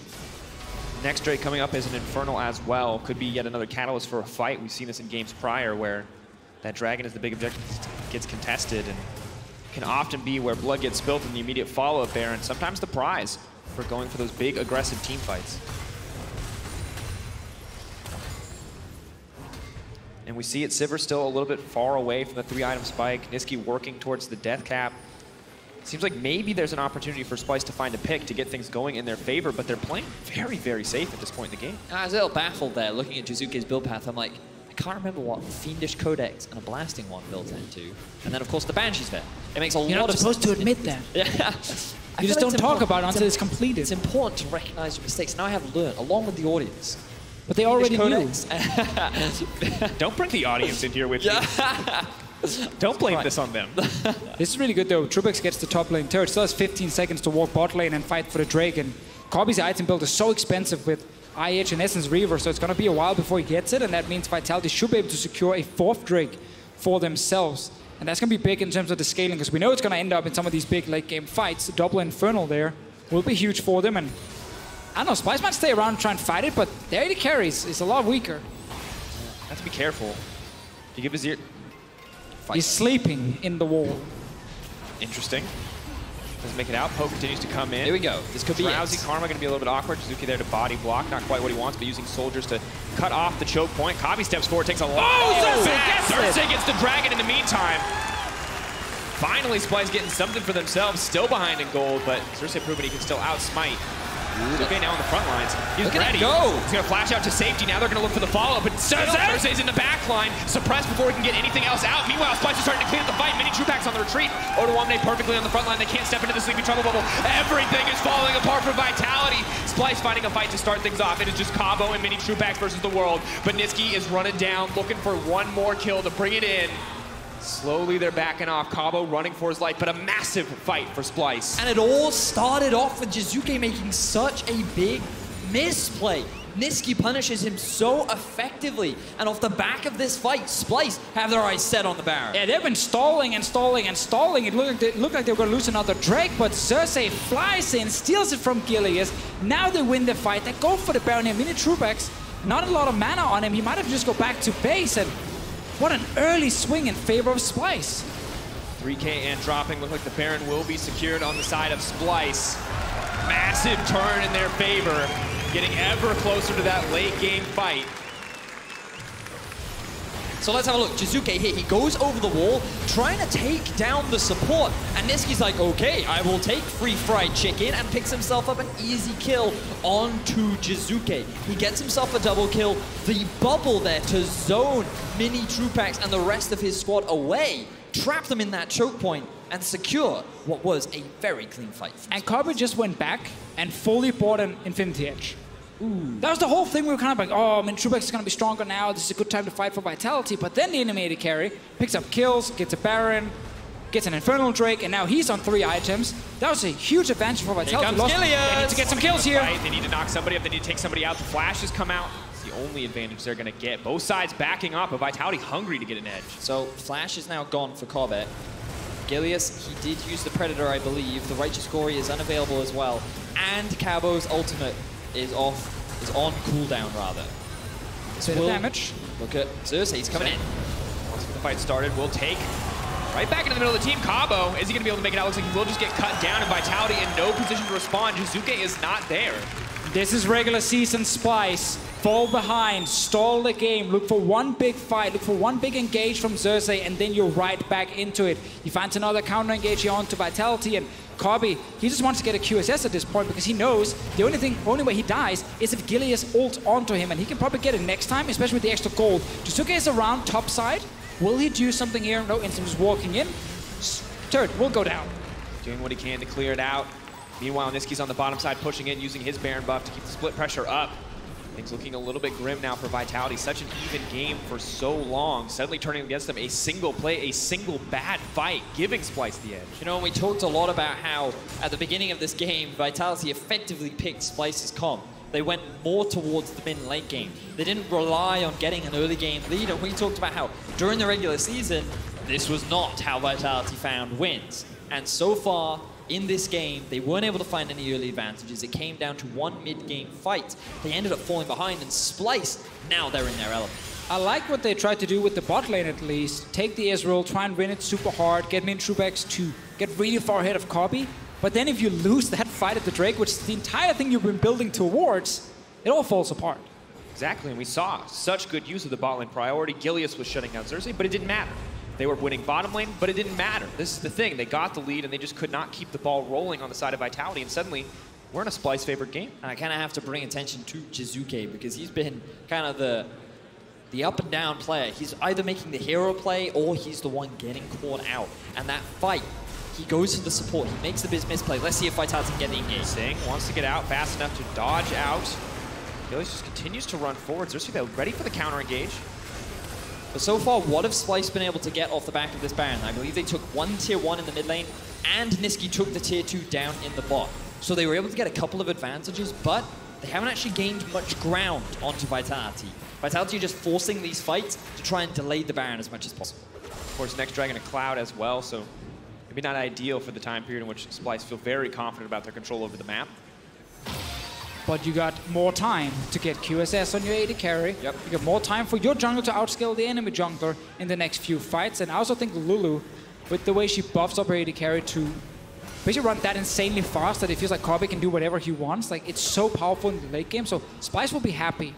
Next Drake coming up is an Infernal as well. Could be yet another catalyst for a fight. We've seen this in games prior where that dragon is the big objective, gets contested, and can often be where blood gets spilled in the immediate follow-up there, and sometimes the prize for going for those big aggressive team fights. And we see it, Sivir still a little bit far away from the 3-item spike. Nisqy working towards the death cap. Seems like maybe there's an opportunity for Splyce to find a pick to get things going in their favor, but they're playing very, very safe at this point in the game. I was a little baffled there, looking at Jiizuke's build path. I'm like, I can't remember what Fiendish Codex and a Blasting one built into. And then, of course, the Banshee's there. It makes a lot of sense. You're not supposed to admit that. Yeah. You just don't talk about it until it's completed. It's important to recognize your mistakes. Now I have learned, along with the audience. But they already knew. Don't bring the audience in here with you. Don't blame this on them. This is really good though. Troupax gets the top lane turret. Still has 15 seconds to walk bot lane and fight for the Drake. And Kobbe's item build is so expensive with IH and Essence Reaver, so it's going to be a while before he gets it. And that means Vitality should be able to secure a 4th Drake for themselves. And that's going to be big in terms of the scaling, because we know it's going to end up in some of these big late game fights. The double Infernal there will be huge for them. And I don't know, Splyce might stay around and try and fight it, but their AD carries is a lot weaker. Have to be careful. You give Azir. He's sleeping in the wall. Interesting. Doesn't make it out. Poke continues to come in. Here we go. This could be Drowsy Karma going to be a little bit awkward. Jiizuke there to body block. Not quite what he wants, but using soldiers to cut off the choke point. Kobbe steps forward, takes a long... Xerxe gets the dragon in the meantime. Finally, Splyce getting something for themselves. Still behind in gold, but Xerxe proving he can still outsmite. Okay, now on the front lines. He's ready. He's going to flash out to safety. Now they're going to look for the follow-up, but Xerxe's in the back line, suppressed before he can get anything else out. Meanwhile, Splyce is starting to clean up the fight. Minitroupax on the retreat. Odoamne perfectly on the front line. They can't step into the sleepy trouble bubble. Everything is falling apart for Vitality. Splyce finding a fight to start things off. It is just Kobbe and Minitroupax versus the world, but Nisqy is running down, looking for one more kill to bring it in. Slowly they're backing off. Kobbe running for his life, but a massive fight for Splyce. And it all started off with Jiizuke making such a big misplay. Nisqy punishes him so effectively. And off the back of this fight, Splyce have their eyes set on the Baron. Yeah, they've been stalling and stalling and stalling. It looked like they were going to lose another Drake, but Xerxe flies in, steals it from Gilius. Now they win the fight. They go for the Baron here. Minitroupax, not a lot of mana on him. He might have just go back to base, and what an early swing in favor of Splyce. 3K and dropping. Look like the Baron will be secured on the side of Splyce. Massive turn in their favor. Getting ever closer to that late game fight. So let's have a look. Jiizuke here, he goes over the wall, trying to take down the support. And Nisqy's like, okay, I will take free fried chicken, and picks himself up an easy kill onto Jiizuke. He gets himself a double kill. The bubble there to zone Minitroupax and the rest of his squad away, trap them in that choke point, and secure what was a very clean fight. And Kobbe just went back and fully bought an Infinity Edge. Ooh. That was the whole thing. We were kind of like, oh, Minitroupax is going to be stronger now. This is a good time to fight for Vitality. But then the animated carry picks up kills, gets a Baron, gets an Infernal Drake, and now he's on 3 items. That was a huge advantage for Vitality. Here comes Gilius. They need to get some kills here. Right, they need to knock somebody up. They need to take somebody out. The flashes come out. It's the only advantage they're going to get. Both sides backing up, but Vitality hungry to get an edge. So Flash is now gone for Kobbe. Gilius, he did use the Predator, I believe. The Righteous Glory is unavailable as well. And Cabo's ultimate is on cooldown, rather. Bit of damage. Look at Xerxe, he's coming in. Once the fight started, we'll take right back into the middle of the team. Kobbe, is he going to be able to make it out? Looks like he will just get cut down, and Vitality in no position to respond. Jiizuke is not there. This is regular season Splyce. Fall behind, stall the game, look for one big fight, look for one big engage from Xerxe, and then you're right back into it. He finds another counter engage here onto Vitality, and Kobbe, he just wants to get a QSS at this point because he knows the only way he dies is if Gilius ults onto him, and he can probably get it next time, especially with the extra gold. Jiizuke is around top side. Will he do something here? No, Instant is walking in. turret will go down. Doing what he can to clear it out. Meanwhile, Nisqy's on the bottom side pushing in, using his Baron buff to keep the split pressure up. Things looking a little bit grim now for Vitality. Such an even game for so long. Suddenly turning against them, a single play, a single bad fight, giving Splyce the edge. You know, we talked a lot about how at the beginning of this game, Vitality effectively picked Splyce's comp. They went more towards the mid late game. They didn't rely on getting an early game lead, and we talked about how during the regular season, this was not how Vitality found wins. And so far, in this game, they weren't able to find any early advantages. It came down to one mid-game fight. They ended up falling behind, and Splyce, now they're in their element. I like what they tried to do with the bot lane at least. Take the Ezreal, try and win it super hard, get Minitroupax to get really far ahead of Kobbe. But then if you lose that fight at the Drake, which is the entire thing you've been building towards, it all falls apart. Exactly, and we saw such good use of the bot lane priority. Gilius was shutting down Xerxe, but it didn't matter. They were winning bottom lane, but it didn't matter. This is the thing. They got the lead, and they just could not keep the ball rolling on the side of Vitality, and suddenly, we're in a Splyce favored game. And I kind of have to bring attention to Jiizuke, because he's been kind of the up and down player. He's either making the hero play, or he's the one getting caught out. And that fight, he goes for the support. He makes the biz misplay. Let's see if Vitality can get the engage. Kasing wants to get out fast enough to dodge out. Gilius just continues to run forward. Xerxe, though, ready for the counter engage. But so far, what have Splyce been able to get off the back of this Baron? I believe they took one tier 1 in the mid lane, and Nisqy took the tier 2 down in the bot. So they were able to get a couple of advantages, but they haven't actually gained much ground onto Vitality. Vitality are just forcing these fights to try and delay the Baron as much as possible. Of course, next Dragon a Cloud as well, so maybe not ideal for the time period in which Splyce feel very confident about their control over the map. But you got more time to get QSS on your AD carry. Yep. You got more time for your jungler to outscale the enemy jungler in the next few fights. And I also think Lulu, with the way she buffs up her AD carry to basically run that insanely fast that it feels like Kobbe can do whatever he wants. Like, it's so powerful in the late game. So Splyce will be happy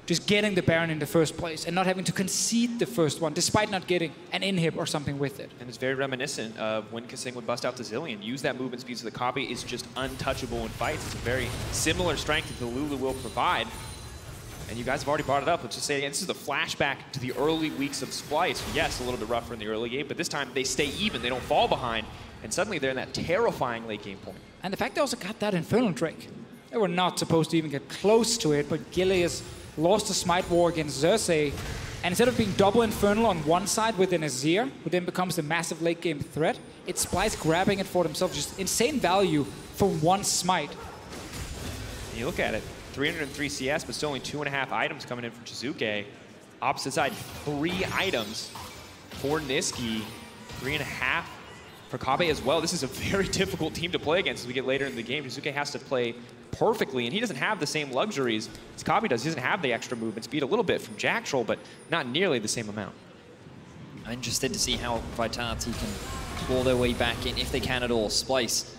just getting the Baron in the first place and not having to concede the first one, despite not getting an inhib or something with it. And it's very reminiscent of when Kasing would bust out the Zillion. Use that movement speed so the Kobbe is just untouchable in fights. It's a very similar strength that the Lulu will provide. And you guys have already brought it up. Let's just say again, this is a flashback to the early weeks of Splyce. Yes, a little bit rougher in the early game, but this time they stay even. They don't fall behind. And suddenly they're in that terrifying late game point. And the fact they also got that Infernal Drake. They were not supposed to even get close to it, but Gilius lost the Smite War against Xerxe, and instead of being double Infernal on one side with an Azir, who then becomes the massive late game threat, it's Splyce grabbing it for themselves. Just insane value for one Smite. And you look at it, 303 CS, but still only 2.5 items coming in for Jiizuke. Opposite side, 3 items for Nisqy, 3.5 for Kobbe as well. This is a very difficult team to play against as we get later in the game. Jiizuke has to play perfectly, and he doesn't have the same luxuries as Kobbe does. He doesn't have the extra movement speed, a little bit from Jacktroll, but not nearly the same amount. I'm interested to see how Vitality can claw their way back in, if they can at all. Splyce,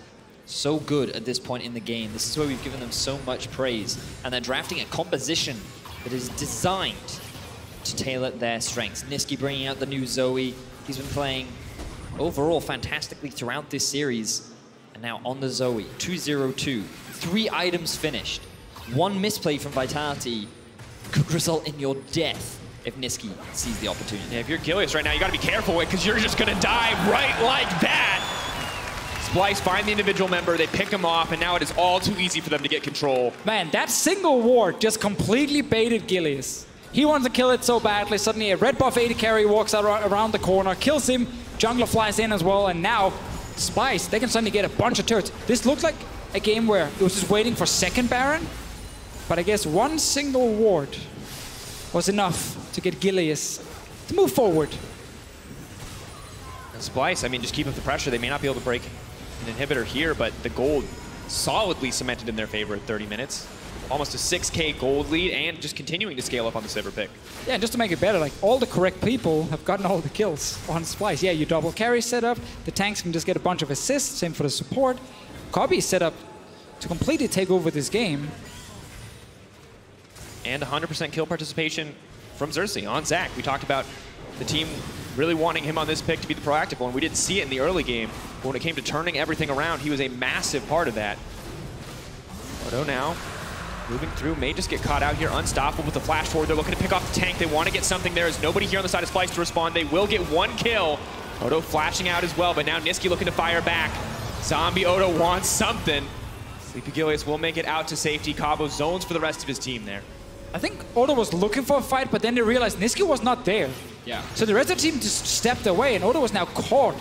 so good at this point in the game. This is where we've given them so much praise, and they're drafting a composition that is designed to tailor their strengths. Nisqy bringing out the new Zoe. He's been playing overall fantastically throughout this series, and now on the Zoe, 2-0-2. 3 items finished. 1 misplay from Vitality could result in your death if Nisqy sees the opportunity. Yeah, if you're Gilius right now, you gotta be careful because you're just gonna die right like that. Splyce find the individual member, they pick him off, and now it is all too easy for them to get control. Man, that single ward just completely baited Gilius. He wants to kill it so badly. Suddenly a red buff AD carry walks out around the corner, kills him, jungler flies in as well, and now Splyce, they can suddenly get a bunch of turrets. This looks like a game where it was just waiting for second Baron, but I guess one single ward was enough to get Gilius to move forward. And Splyce, I mean, just keep up the pressure. They may not be able to break an inhibitor here, but the gold solidly cemented in their favor at 30 minutes. Almost a 6K gold lead and just continuing to scale up on the Sivir pick. Yeah, and just to make it better, like all the correct people have gotten all the kills on Splyce. Yeah, you double carry setup, the tanks can just get a bunch of assists, same for the support. Kobbe is set up to completely take over this game. And 100% kill participation from Xerxe on Zach. We talked about the team really wanting him on this pick to be the proactive one. We didn't see it in the early game, but when it came to turning everything around, he was a massive part of that. Odo now moving through, may just get caught out here, unstoppable with the flash forward. They're looking to pick off the tank. They want to get something there. There's nobody here on the side of Splyce to respond. They will get 1 kill. Odo flashing out as well, but now Nisqy looking to fire back. Zombie Odo wants something. Sleepy Gilius will make it out to safety. Cabo zones for the rest of his team there. I think Odo was looking for a fight, but then they realized Nisqy was not there. Yeah. So the rest of the team just stepped away, and Odo was now caught,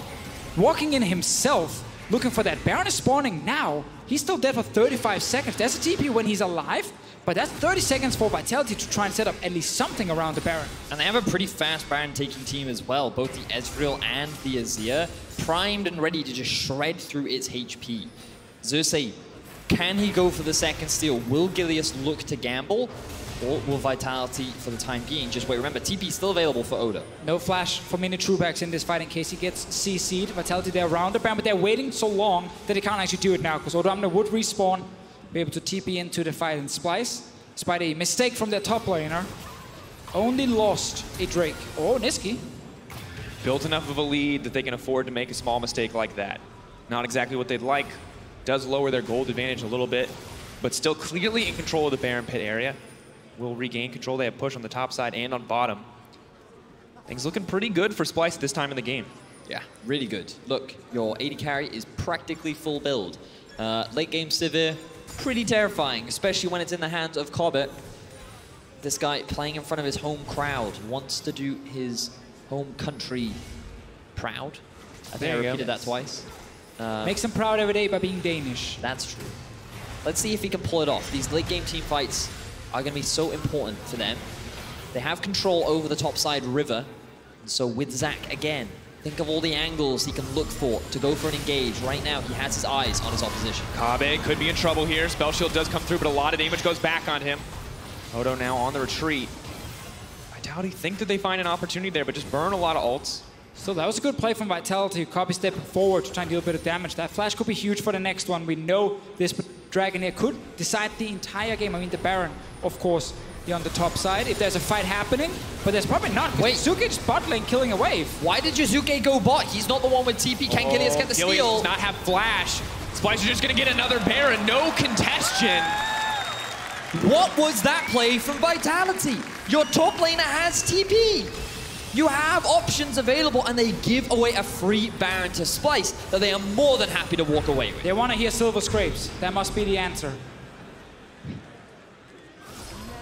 walking in himself, looking for that. Baron is spawning now. He's still dead for 35 seconds. That's a TP when he's alive, but that's 30 seconds for Vitality to try and set up at least something around the Baron. And they have a pretty fast Baron taking team as well. Both the Ezreal and the Azir primed and ready to just shred through its HP. Xerxe, can he go for the second steal? Will Gilius look to gamble? Or will Vitality, for the time being, just wait? Remember, TP is still available for Odo. No flash for Minitroupax in this fight in case he gets CC'd. Vitality, they're around the Baron, but they're waiting so long that they can't actually do it now, because Odoamne would respawn, be able to TP into the fight in Splyce. Despite a mistake from their top laner, only lost a Drake. Oh, Nisqy. Built enough of a lead that they can afford to make a small mistake like that. Not exactly what they'd like. Does lower their gold advantage a little bit, but still clearly in control of the Baron pit area. Will regain control. They have push on the top side and on bottom. Things looking pretty good for Splyce this time in the game. Yeah, really good. Look, your AD carry is practically full build. Late game Sivir, pretty terrifying, especially when it's in the hands of Kobbe. This guy playing in front of his home crowd wants to do his home country proud. I think I repeated that twice. Makes him proud every day by being Danish. That's true. Let's see if he can pull it off. These late game team fights are going to be so important for them. They have control over the top side river. And so with Zac again, think of all the angles he can look for to go for an engage. Right now, he has his eyes on his opposition. Kobbe could be in trouble here. Spell Shield does come through, but a lot of damage goes back on him. Odo now on the retreat. Vitality think that they find an opportunity there, but just burn a lot of ults. So that was a good play from Vitality. Kobbe stepping forward to try and deal a bit of damage. That flash could be huge for the next one. We know this Dragon here could decide the entire game. I mean, the Baron, of course, on the top side, if there's a fight happening, but there's probably not. Wait, Jiizuke's bot lane killing a wave. Why did Jiizuke go bot? He's not the one with TP. Can Gilius get the Gilius steal? does not have flash. Splyce is just going to get another Baron. No congestion. What was that play from Vitality? Your top laner has TP. You have options available, and they give away a free Baron to Splyce that they are more than happy to walk away with. They want to hear Silver Scrapes. That must be the answer.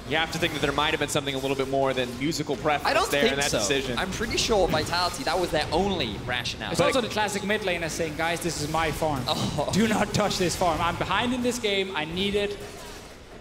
You have to think that there might have been something a little bit more than musical preference there in that decision. I'm pretty sure Vitality, that was their only rationale. It's also the classic mid laner saying, guys, this is my farm. Do not touch this farm. I'm behind in this game. I need it.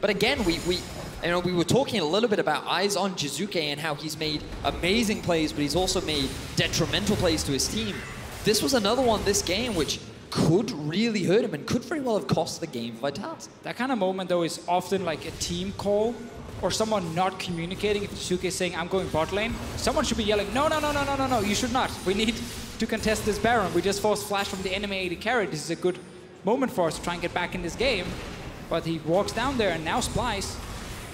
But again, we were talking a little bit about eyes on Jiizuke and how he's made amazing plays, but he's also made detrimental plays to his team. This was another one this game which could really hurt him and could very well have cost the game for Vitality. That kind of moment, though, is often like a team call or someone not communicating. If Jiizuke is saying, I'm going bot lane, someone should be yelling, no, no, no, no, no, no, no, you should not. We need to contest this Baron. We just forced flash from the enemy AD carry. This is a good moment for us to try and get back in this game. But he walks down there, and now Splyce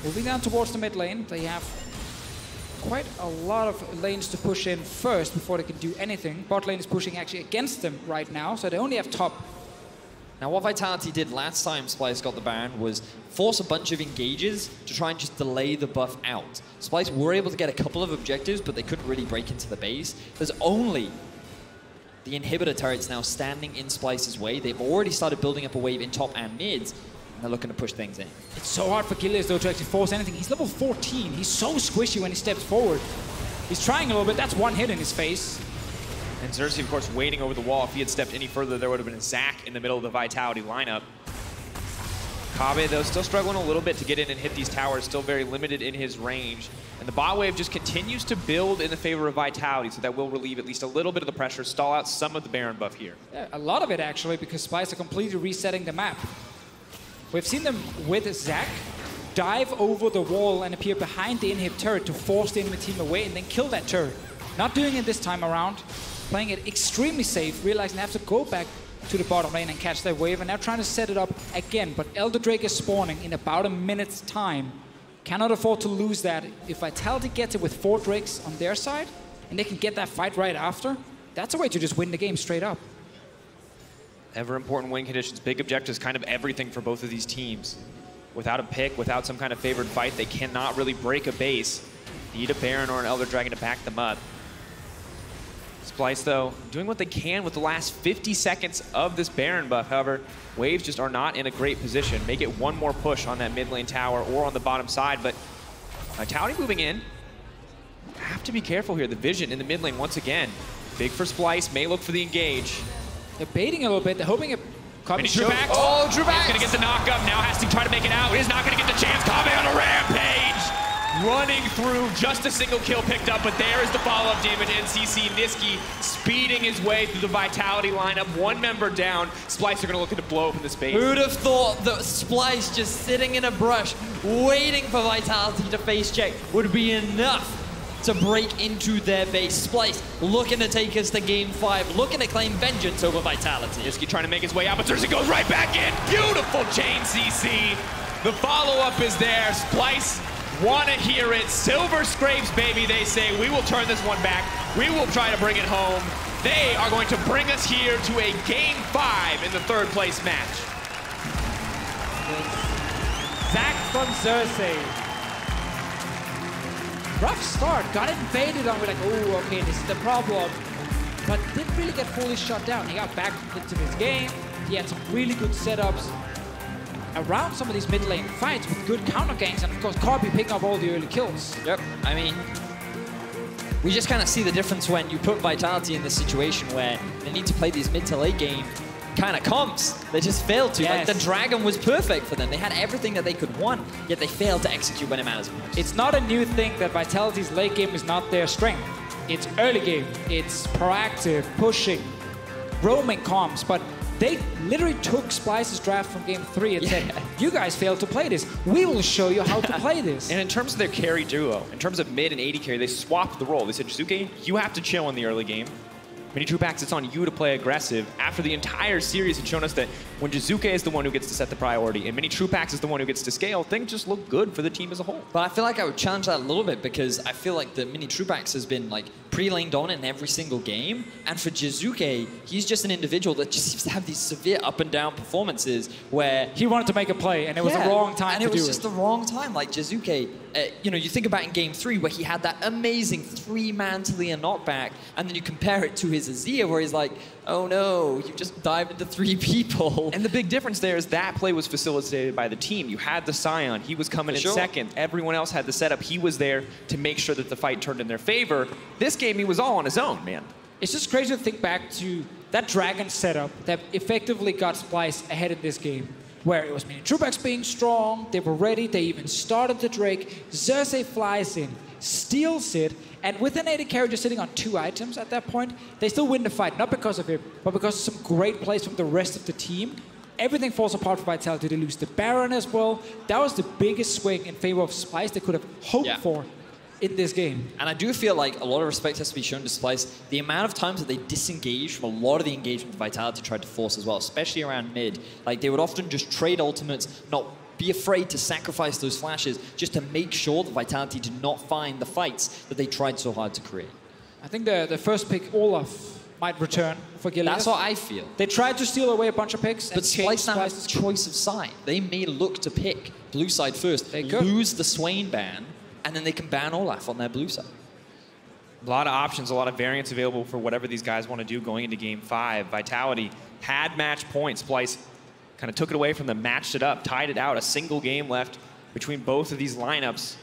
moving down towards the mid lane. They have quite a lot of lanes to push in first before they can do anything. Bot lane is pushing actually against them right now, so they only have top. Now, what Vitality did last time Splyce got the Baron was force a bunch of engages to try and just delay the buff out. Splyce were able to get a couple of objectives, but they couldn't really break into the base. There's only the inhibitor turrets now standing in Splyce's way. They've already started building up a wave in top and mids, and they're looking to push things in. It's so hard for Gilius, though, to actually force anything. He's level 14. He's so squishy when he steps forward. He's trying a little bit. That's one hit in his face. And Xerxe, of course, waiting over the wall. If he had stepped any further, there would have been a Zac in the middle of the Vitality lineup. Kobbe, though, still struggling a little bit to get in and hit these towers, still very limited in his range. And the bot wave just continues to build in the favor of Vitality, so that will relieve at least a little bit of the pressure, stall out some of the Baron buff here. Yeah, a lot of it, actually, because Splyce are completely resetting the map. We've seen them with Zac dive over the wall and appear behind the inhib turret to force the enemy team away and then kill that turret. Not doing it this time around, playing it extremely safe, realizing they have to go back to the bottom lane and catch that wave, and now trying to set it up again. But Elder Drake is spawning in about a minute's time. Cannot afford to lose that. If Vitality gets it with 4 Drakes on their side, and they can get that fight right after, that's a way to just win the game straight up. Ever important win conditions, big objectives, kind of everything for both of these teams. Without a pick, without some kind of favored fight, they cannot really break a base. Need a Baron or an Elder Dragon to back them up. Splyce, though, doing what they can with the last 50 seconds of this Baron buff. However, Waves just are not in a great position. Make it one more push on that mid lane tower or on the bottom side, but Vitality moving in. Have to be careful here. The vision in the mid lane once again. Big for Splyce, may look for the engage. They're baiting a little bit. They're hoping it comes through. Minitroupax. Oh, Troupax! He's gonna get the knock up. Now has to try to make it out. He's not gonna get the chance. Kobbe on a rampage! Running through, just a single kill picked up, but there is the follow-up damage. NCC Nisqy speeding his way through the Vitality lineup. One member down. Splyce are gonna look to blow open the space. Who'd have thought that Splyce just sitting in a brush, waiting for Vitality to face check would be enough to break into their base. Splyce looking to take us to game 5, looking to claim vengeance over Vitality. Nisqy trying to make his way out, but Xerxe goes right back in. Beautiful chain CC. The follow-up is there. Splyce want to hear it. Silver scrapes, baby, they say. We will turn this one back. We will try to bring it home. They are going to bring us here to a game 5 in the 3rd place match. Zach from Xerxe. Rough start, got invaded on. We're like, oh, okay, this is the problem. But didn't really get fully shut down. He got back into his game. He had some really good setups around some of these mid lane fights with good counter ganks, and of course Kobbe picking up all the early kills. Yep, I mean, we just kind of see the difference when you put Vitality in this situation where they need to play these mid to late game kind of comps. They just failed to. Yes. Like, the Dragon was perfect for them. They had everything that they could want, yet they failed to execute when it matters most. It's not a new thing that Vitality's late game is not their strength. It's early game, it's proactive, pushing, roaming comms, but they literally took Splyce's draft from game 3 and said, you guys failed to play this. We will show you how to play this. And in terms of their carry duo, in terms of mid and AD carry, they swapped the role. They said, Jiizuke, you have to chill in the early game. Minitroupax, it's on you to play aggressive. After the entire series had shown us that when Jiizuke is the one who gets to set the priority and Minitroupax is the one who gets to scale, things just look good for the team as a whole. But I feel like I would challenge that a little bit because I feel like the Minitroupax has been like pre-lane dominant in every single game. And for Jiizuke, he's just an individual that just seems to have these severe up and down performances where he wanted to make a play and it was the wrong time to do it. And it was just the wrong time. Like Jiizuke, you know, you think about in game 3 where he had that amazing 3-man to the knockback, and then you compare it to his Azir where he's like, oh no, you just dived into 3 people. And the big difference there is that play was facilitated by the team. You had the Sion, he was coming in second. Everyone else had the setup. He was there to make sure that the fight turned in their favor. This game, he was all on his own, man. It's just crazy to think back to that Dragon setup that effectively got Splyce ahead in this game, where it was Minitroupax being strong, they were ready, they even started the Drake, Xerxe flies in, steals it, and with an AD carry just sitting on 2 items at that point, they still win the fight, not because of him, but because of some great plays from the rest of the team. Everything falls apart for Vitality. They lose the Baron as well. That was the biggest swing in favor of Splyce they could have hoped for in this game. And I do feel like a lot of respect has to be shown to Splyce. The amount of times that they disengaged from a lot of the engagement Vitality tried to force as well, especially around mid. Like, they would often just trade ultimates, not be afraid to sacrifice those flashes just to make sure that Vitality did not find the fights that they tried so hard to create. I think the first pick, Olaf, might return for Gilius. That's what I feel. They tried to steal away a bunch of picks, but Splyce now has choice of side. They may look to pick blue side first, they lose the Swain ban, and then they can ban Olaf on their blue side. A lot of options, a lot of variants available for whatever these guys want to do going into game 5. Vitality had match points. Splyce kind of took it away from them, matched it up, tied it out. A single game left between both of these lineups.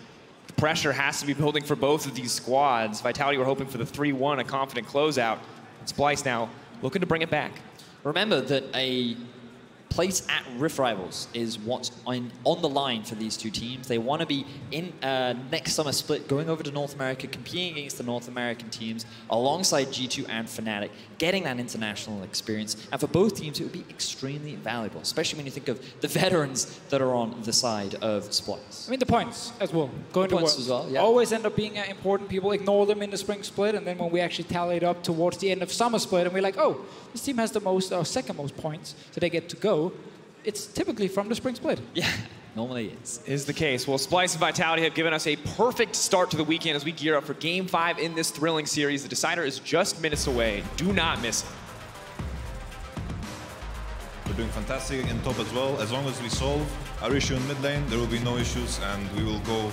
The pressure has to be building for both of these squads. Vitality were hoping for the 3-1, a confident closeout. Splyce now looking to bring it back. Remember that a place at Rift Rivals is what's on the line for these two teams. They want to be in next summer split, going over to North America, competing against the North American teams alongside G2 and Fnatic, getting that international experience. And for both teams, it would be extremely valuable, especially when you think of the veterans that are on the side of Splyce. I mean, the points as well. Going to points as well, yeah. Always end up being important. People ignore them in the spring split, and then when we actually tally it up towards the end of summer split, and we're like, oh, this team has the most, or second most points, so they get to go. It's typically from the spring split. Yeah, normally is the case. Well, Splyce and Vitality have given us a perfect start to the weekend as we gear up for Game 5 in this thrilling series. The decider is just minutes away. Do not miss it. We're doing fantastic in top as well. As long as we solve our issue in mid lane, there will be no issues, and we will go